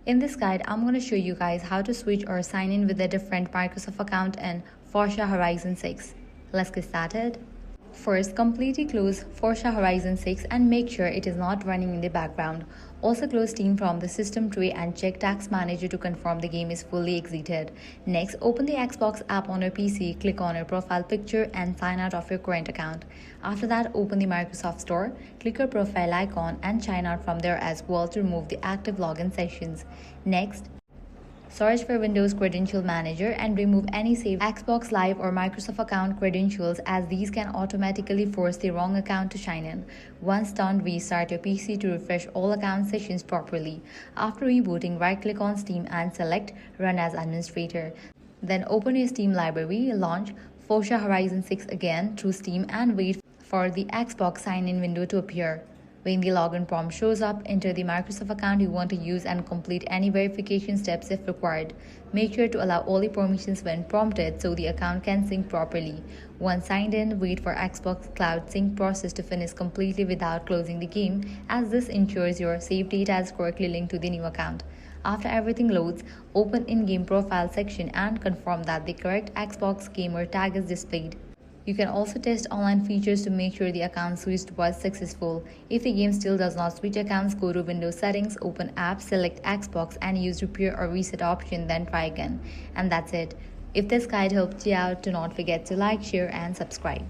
In this guide, I'm going to show you guys how to switch or sign in with a different Microsoft account in Forza Horizon 6. Let's get started. First, completely close Forza Horizon 6 and make sure it is not running in the background. Also close Steam from the system tray and check Task Manager to confirm the game is fully exited. Next, open the Xbox app on your PC, click on your profile picture and sign out of your current account. After that, open the Microsoft Store, click your profile icon and sign out from there as well to remove the active login sessions. Next, search for Windows Credential Manager and remove any saved Xbox Live or Microsoft account credentials, as these can automatically force the wrong account to sign in. Once done, restart your PC to refresh all account sessions properly. After rebooting, right-click on Steam and select Run as Administrator. Then open your Steam library, launch Forza Horizon 6 again through Steam and wait for the Xbox sign-in window to appear. When the login prompt shows up, enter the Microsoft account you want to use and complete any verification steps if required. Make sure to allow all the permissions when prompted so the account can sync properly. Once signed in, wait for Xbox Cloud sync process to finish completely without closing the game, as this ensures your saved data is correctly linked to the new account. After everything loads, open in-game profile section and confirm that the correct Xbox gamer tag is displayed. You can also test online features to make sure the account switched was successful. If the game still does not switch accounts, go to Windows Settings, open Apps, select Xbox and use Repair or Reset option, then try again. And that's it. If this guide helped you out, do not forget to like, share and subscribe.